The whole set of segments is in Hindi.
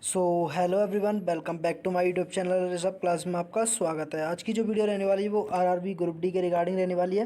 So hello everyone, welcome back to my YouTube channel Rishabh class में आपका स्वागत है। आज की जो वीडियो रहने वाली है वो आरआरबी ग्रुप डी के रिगार्डिंग रहने वाली है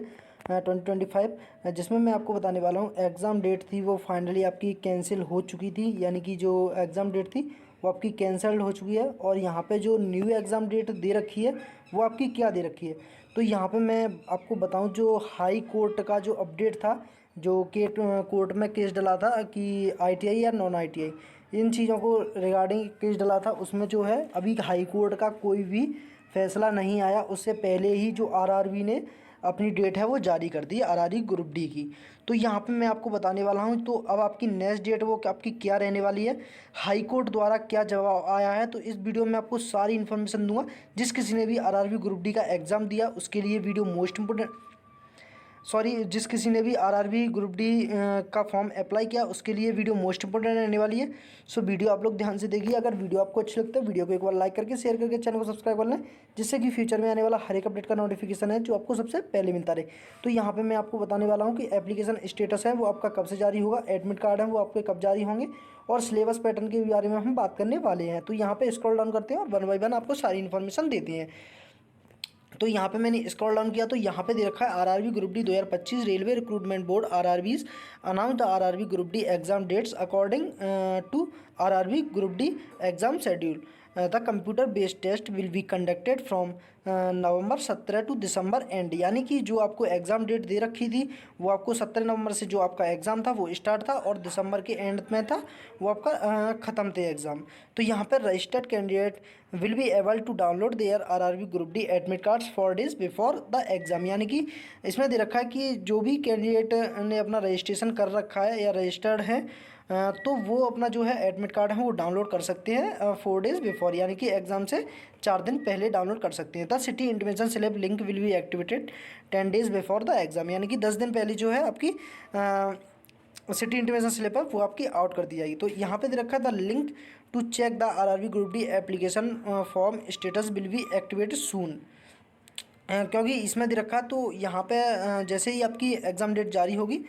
2025, जिसमें मैं आपको बताने वाला हूँ एग्ज़ाम डेट थी वो फाइनली आपकी कैंसिल हो चुकी थी। यानी कि जो एग्ज़ाम डेट थी वो आपकी कैंसल्ड हो चुकी है और यहाँ पे जो न्यू एग्ज़ाम डेट दे रखी है वो आपकी क्या दे रखी है। तो यहाँ पे मैं आपको बताऊँ, जो हाई कोर्ट का जो अपडेट था, जो के कोर्ट में केस डला था कि आईटीआई या नॉन आईटीआई, इन चीज़ों को रिगार्डिंग केस डला था, उसमें जो है अभी हाई कोर्ट का कोई भी फैसला नहीं आया। उससे पहले ही जो आरआरबी ने अपनी डेट है वो जारी कर दी, आरआरबी ग्रुप डी की। तो यहाँ पे मैं आपको बताने वाला हूँ, तो अब आपकी नेक्स्ट डेट वो आपकी क्या रहने वाली है, हाई कोर्ट द्वारा क्या जवाब आया है। तो इस वीडियो में आपको सारी इन्फॉर्मेशन दूंगा। जिस किसी ने भी आरआरबी ग्रुप डी का एग्ज़ाम दिया उसके लिए वीडियो मोस्ट इंपोर्टेंट, जिस किसी ने भी आरआरबी ग्रुप डी का फॉर्म अप्लाई किया उसके लिए वीडियो मोस्ट इंपोर्टेंट रहने वाली है। सो वीडियो आप लोग ध्यान से देखिए। अगर वीडियो आपको अच्छी लगता है वीडियो को एक बार लाइक करके शेयर करके चैनल को सब्सक्राइब कर लें, जिससे कि फ्यूचर में आने वाला हर एक अपडेट का नोटिफिकेशन है जो आपको सबसे पहले मिलता रहे। तो यहाँ पर मैं आपको बताने वाला हूँ कि एप्लीकेशन स्टेटस है वो आपका कब से जारी होगा, एडमिट कार्ड है वो आपके कब जारी होंगे, और सिलेबस पैटर्न के बारे में हम बात करने वाले हैं। तो यहाँ पे स्क्रॉल डाउन करते हैं और वन बाई वन आपको सारी इन्फॉर्मेशन देते हैं। तो यहाँ पे मैंने स्क्रॉल डाउन किया तो यहाँ पे दे रखा है RRB group D 2025 railway recruitment board RRBs announce the RRB group D exam dates according to RRB group D exam schedule. The computer based test will be conducted from November 17 to December end. यानी कि जो आपको एग्ज़ाम डेट दे रखी थी वो आपको 17 नवंबर से जो आपका एग्ज़ाम था वो स्टार्ट था और दिसंबर के एंड में था वो आपका ख़त्म थे एग्ज़ाम। तो यहाँ पर registered candidate will be able to download their RRB group D admit cards 4 days before the exam. यानी कि इसमें दे रखा है कि जो भी कैंडिडेट ने अपना रजिस्ट्रेशन कर रखा है या रजिस्टर्ड है तो वो अपना जो है एडमिट कार्ड है वो डाउनलोड कर सकते हैं 4 days बिफोर, यानी कि एग्ज़ाम से 4 दिन पहले डाउनलोड कर सकते हैं। The city intimation slip link will be activated 10 days before the exam. यानी कि 10 दिन पहले जो है आपकी सिटी इंटीमेशन स्लिप है वो आपकी आउट कर दी जाएगी। तो यहाँ पे दे रखा है the link to check the RRB group D application form status will be activated soon. क्योंकि इसमें दे रखा है तो यहाँ पे जैसे ही आपकी एग्ज़ाम डेट जारी होगी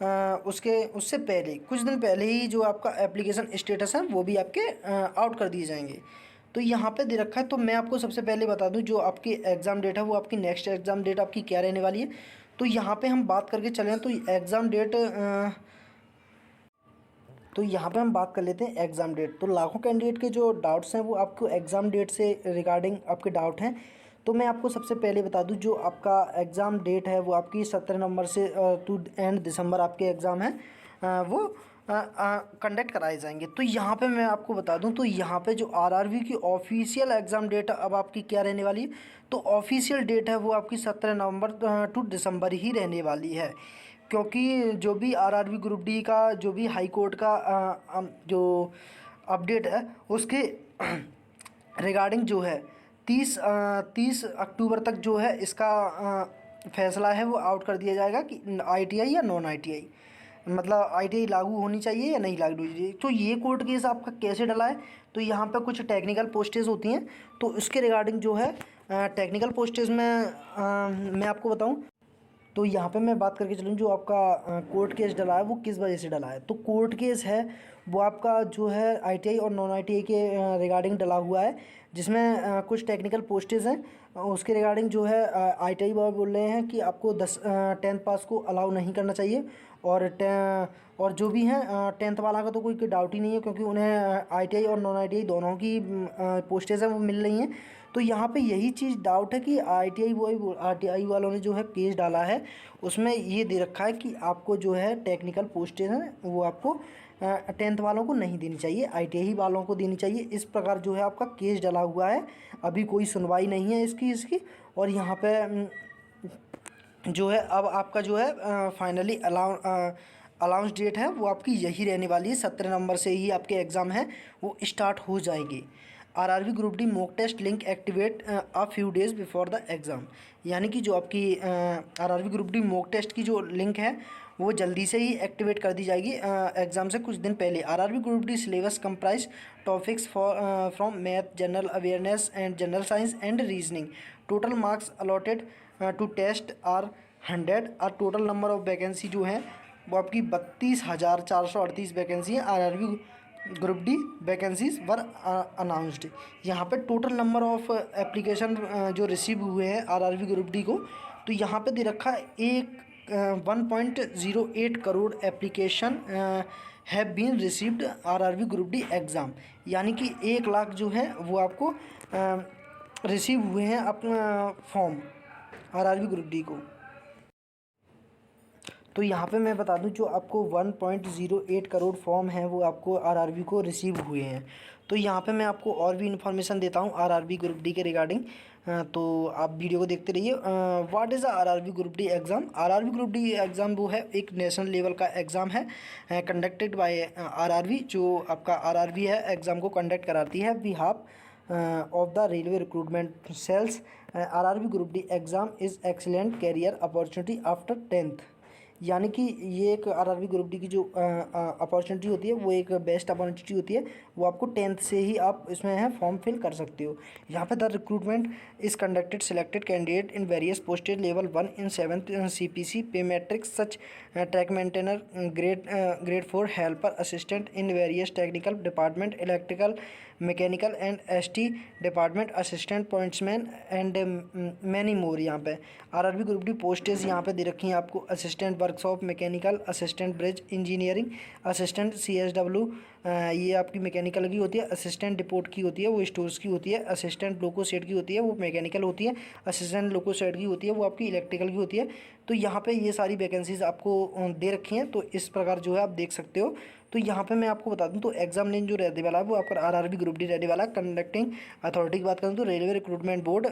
उससे पहले कुछ दिन पहले ही जो आपका एप्लीकेशन स्टेटस है वो भी आपके आउट कर दिए जाएंगे। तो यहाँ पे दे रखा है। तो मैं आपको सबसे पहले बता दूं जो आपकी एग्ज़ाम डेट है वो आपकी नेक्स्ट एग्ज़ाम डेट आपकी क्या रहने वाली है। तो यहाँ पे हम बात करके चलें तो एग्ज़ाम डेट तो यहाँ पे हम बात कर लेते हैं एग्ज़ाम डेट। तो लाखों कैंडिडेट के जो डाउट्स हैं वो आपको एग्ज़ाम डेट से रिगार्डिंग आपके डाउट हैं। तो मैं आपको सबसे पहले बता दूं जो आपका एग्ज़ाम डेट है वो आपकी 17 नवंबर से टू एंड दिसंबर आपके एग्ज़ाम हैं वो कंडक्ट कराए जाएंगे। तो यहाँ पे मैं आपको बता दूं तो यहाँ पे जो आरआरबी की ऑफिशियल एग्ज़ाम डेट अब आपकी क्या रहने वाली है, तो ऑफिशियल डेट है वो आपकी 17 नवंबर टू दिसंबर ही रहने वाली है। क्योंकि जो भी आरआरबी ग्रुप डी का जो भी हाई कोर्ट का जो अपडेट है उसके रिगार्डिंग जो है 30 अक्टूबर तक जो है इसका फैसला है वो आउट कर दिया जाएगा कि आईटीआई या नॉन आईटीआई, मतलब आईटीआई लागू होनी चाहिए या नहीं लागू होनी चाहिए। तो ये कोर्ट केस आपका कैसे डला है, तो यहाँ पे कुछ टेक्निकल पोस्टेज होती हैं तो उसके रिगार्डिंग जो है टेक्निकल पोस्टेज में मैं आपको बताऊँ तो यहाँ पे मैं बात करके चलूँ जो आपका कोर्ट केस डला है वो किस वजह से डला है। तो कोर्ट केस है वो आपका जो है आईटीआई और नॉन आईटीआई के रिगार्डिंग डला हुआ है, जिसमें कुछ टेक्निकल पोस्टेज हैं उसके रिगार्डिंग जो है आईटीआई वाले बोल रहे हैं कि आपको 10th पास को अलाउ नहीं करना चाहिए। और जो भी हैं 10th वाला का तो कोई डाउट ही नहीं है क्योंकि उन्हें आईटीआई और नॉन आईटीआई दोनों की पोस्टेज हैं वो मिल रही हैं। तो यहाँ पे यही चीज़ डाउट है कि आईटीआई वालों ने जो है केस डाला है उसमें ये दे रखा है कि आपको जो है टेक्निकल पोस्टेज हैं वो आपको 10th वालों को नहीं देनी चाहिए, आईटीआई वालों को देनी चाहिए। इस प्रकार जो है आपका केस डला हुआ है, अभी कोई सुनवाई नहीं है इसकी। और यहाँ पे जो है अब आपका जो है फाइनली अलाउंस डेट है वो आपकी यही रहने वाली है। 17 नवंबर से ही आपके एग्ज़ाम हैं वो स्टार्ट हो जाएंगे। RRB group D mock test link activate a few days before the exam. यानी कि जो आपकी RRB group D mock test की जो लिंक है वो जल्दी से ही एक्टिवेट कर दी जाएगी एग्ज़ाम से कुछ दिन पहले। RRB group D syllabus comprise topics from math, general awareness and general science and reasoning. Total marks allotted to test are 100। और टोटल नंबर ऑफ वैकेंसी जो है वो आपकी 32,438 वैकेंसी है आरआरबी ग्रुप डी वैकेंसीज वर अनाउंस्ड। यहाँ पे टोटल नंबर ऑफ एप्लीकेशन जो रिसीव हुए हैं आरआरबी ग्रुप डी को, तो यहाँ पे दे रखा है 1.08 crore application have been received RRB group D exam, यानी कि 1 लाख जो है वो आपको रिसीव हुए हैं अपना फॉर्म आरआरबी ग्रुप डी को। तो यहाँ पे मैं बता दूं जो आपको 1.08 करोड़ फॉर्म है वो आपको आरआरबी को रिसीव हुए हैं। तो यहाँ पे मैं आपको और भी इन्फॉर्मेशन देता हूँ आरआरबी ग्रुप डी के रिगार्डिंग, तो आप वीडियो को देखते रहिए। What is RRB group D exam? RRB group D exam वो है एक नेशनल लेवल का एग्ज़ाम है कंडक्टेड बाय आरआरबी। जो आपका आरआरबी है एग्ज़ाम को कंडक्ट कराती है behalf of the railway recruitment cells. RRB group D exam is excellent career opportunity after 10th, यानी कि ये एक आरआरबी ग्रुप डी की जो अपॉर्चुनिटी होती है वो एक बेस्ट अपॉर्चुनिटी होती है, वो आपको 10th से ही आप इसमें है फॉर्म फिल कर सकते हो। यहाँ पे the recruitment is conducted selected candidate in various posted level 1 in 7th CPC पे matrix such track maintainer grade 4 helper assistant in various technical department electrical mechanical and ST department assistant pointsman and many more. यहाँ पे आरआरबी ग्रुप डी पोस्टेज यहाँ पे दे रखी हैं आपको assistant workshop mechanical, assistant bridge engineering, assistant CSW ये आपकी मैकेनिकल की होती है, असिस्टेंट डिपोट की होती है वो स्टोर्स की होती है, असिस्टेंट लोको सेट की होती है वो मैकेनिकल होती है, असिस्टेंट लोको सेट की होती है वो आपकी इलेक्ट्रिकल की होती है। तो यहाँ पे ये सारी वैकेंसीज आपको दे रखी हैं, तो इस प्रकार जो है आप देख सकते हो। तो यहाँ पे मैं आपको बता दूं तो एग्जाम लेन जो रहने वाला है वो आपका आरआरबी ग्रुप डी रहने वाला है। कंडक्टिंग अथॉरिटी की बात करूँ तो railway recruitment board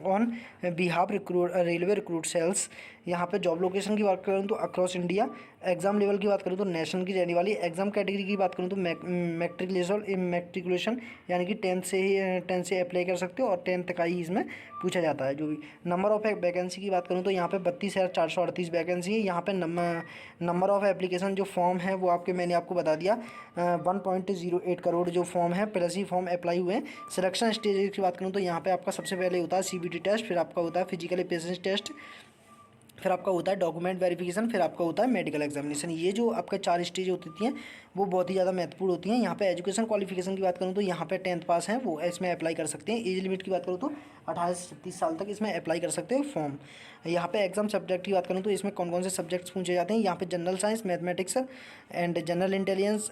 on behalf railway recruit cells. यहाँ पे जॉब लोकेशन की बात करूँ तो अक्रॉस इंडिया। एग्जाम लेवल की बात करूँ तो नेशनल की रहने वाली है। एग्जाम कैटेगरी की बात करूँ तो मैट्रिकुलेशन यानी कि 10th से अप्लाई कर सकते हो और 10th का ही इसमें पूछा जाता है जो भी। नंबर ऑफ वैकेंसी की बात करूँ तो यहाँ पे 32,438 वैकेंसी है। यहाँ पे नंबर ऑफ एप्लीकेशन जो फॉर्म है वो आपके मैंने आपको बता दिया 1.08 करोड़ जो फॉर्म है प्लस ही फॉर्म अप्लाई हुए हैं। सिलेक्शन स्टेज की बात करूँ तो यहाँ पे आपका सबसे पहले होता है CBT टेस्ट, फिर आपका होता है फिजिकल एफिशिएंसी टेस्ट, फिर आपका होता है डॉक्यूमेंट वेरिफिकेशन, फिर आपका होता है मेडिकल एग्जामिनेशन। ये जो आपका 4 स्टेज होती हैं वो बहुत ही ज़्यादा महत्वपूर्ण होती हैं। यहाँ पे एजुकेशन क्वालिफिकेशन की बात करूँ तो यहाँ पे 10th पास है वो इसमें अप्लाई कर सकते हैं। एज लिमिट की बात करूँ तो 18 से 36 साल तक इसमें अप्लाई कर सकते हो फॉर्म। यहाँ पे एग्जाम सब्जेक्ट की बात करूँ तो इसमें कौन कौन से सब्जेक्ट्स पूछे जाते हैं। यहाँ पे general science, mathematics and general intelligence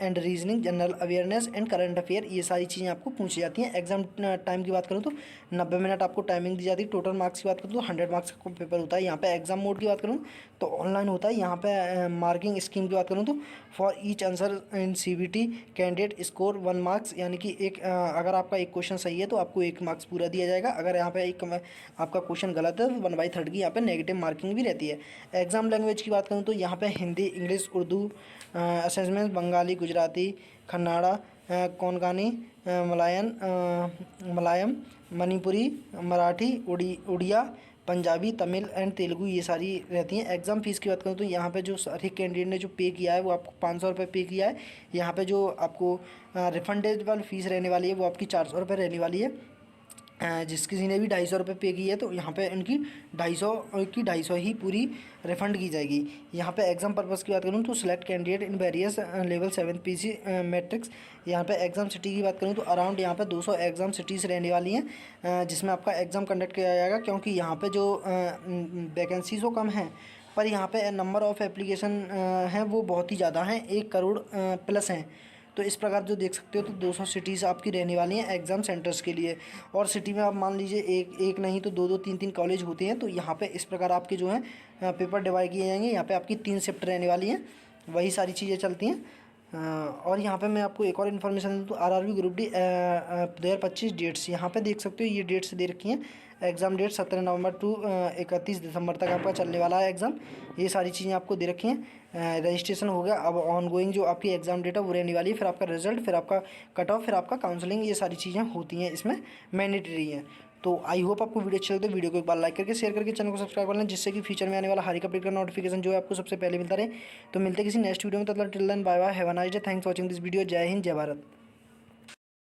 and reasoning, general awareness and current affair, ये सारी चीज़ें आपको पूछी जाती हैं। एग्जाम टाइम की बात करूँ तो 90 मिनट आपको टाइमिंग दी जाती है। टोटल मार्क्स की बात करूँ तो 100 मार्क्स का पेपर होता है। यहाँ पे एग्जाम मोड की बात करूँ तो ऑनलाइन होता है। यहाँ पे मार्किंग स्कीम की बात करूँ तो for each answer in CBT candidate score 1 marks, यानी कि एक अगर आपका एक क्वेश्चन सही है तो आपको 1 मार्क्स पूरा दिया जाएगा। अगर यहाँ पे एक आपका क्वेश्चन गलत है तो 1/3 की यहाँ पे नेगेटिव मार्किंग भी रहती है। एग्जाम लैंग्वेज की बात करूँ तो यहाँ पे हिंदी, इंग्लिश, उर्दू, असेसमेंट बंगाली, गुजराती, कन्नाडा, कोंकणी, मलयालम, मणिपुरी, मराठी, उड़िया, पंजाबी, तमिल एंड तेलुगु, ये सारी रहती हैं। एग्ज़ाम फीस की बात करूँ तो यहाँ पे जो हर एक कैंडिडेट ने जो पे किया है वो आपको 500 रुपये पे किया है। यहाँ पे जो आपको रिफंडेबल फीस रहने वाली है वो आपकी 400 रुपये रहने वाली है। जिस किसी ने भी 250 रुपये पे की है तो यहाँ पे इनकी 250 ही पूरी रिफ़ंड की जाएगी। यहाँ पे एग्ज़ाम पर्पज़ की बात करूँ तो select candidate in various level 7 PC matrix. यहाँ पे एग्ज़ाम सिटी की बात करूँ तो अराउंड यहाँ पे 200 एग्ज़ाम सिटीज़ रहने वाली हैं जिसमें आपका एग्ज़ाम कंडक्ट किया जाएगा। क्योंकि यहाँ पे जो वैकेंसीज़ वो कम हैं पर यहाँ पे नंबर ऑफ़ एप्लीकेशन हैं वो बहुत ही ज़्यादा हैं, 1 करोड़ प्लस हैं। तो इस प्रकार जो देख सकते हो तो 200 सिटीज़ आपकी रहने वाली हैं एग्ज़ाम सेंटर्स के लिए। और सिटी में आप मान लीजिए एक नहीं तो 2 3 कॉलेज होते हैं। तो यहाँ पे इस प्रकार आपके जो हैं पेपर डिवाइड किए जाएंगे। यहाँ पे आपकी 3 शिफ्ट रहने वाली हैं, वही सारी चीज़ें चलती हैं। और यहाँ पे मैं आपको एक और इन्फॉर्मेशन दूँ तो आरआरबी ग्रुप डी 2025 डेट्स यहाँ पे देख सकते हो, ये डेट्स दे रखी हैं। एग्ज़ाम डेट 17 नवंबर टू 31 दिसंबर तक आपका चलने वाला है एग्ज़ाम। ये सारी चीज़ें आपको दे रखी हैं। रजिस्ट्रेशन हो गया, अब ऑन गोइंग जो आपकी एग्ज़ाम डेट है वो रहने वाली है। फिर आपका रिजल्ट, फिर आपका कट ऑफ, फिर आपका काउंसलिंग, ये सारी चीज़ें होती हैं इसमें, मैंडेटरी हैं। तो आई होप आपको वीडियो अच्छी लगे तो वीडियो को एक बार लाइक करके शेयर करके चैनल को सब्सक्राइब कर लें, जिससे कि फ्यूचर में आने वाला हर एक अपडेट का नोटिफिकेशन जो है आपको सबसे पहले मिलता रहे। तो मिलते किसी नेक्स्ट वीडियो में, तब तक till then bye bye, have a nice day, thanks for watching this video. जय हिंद, जय भारत।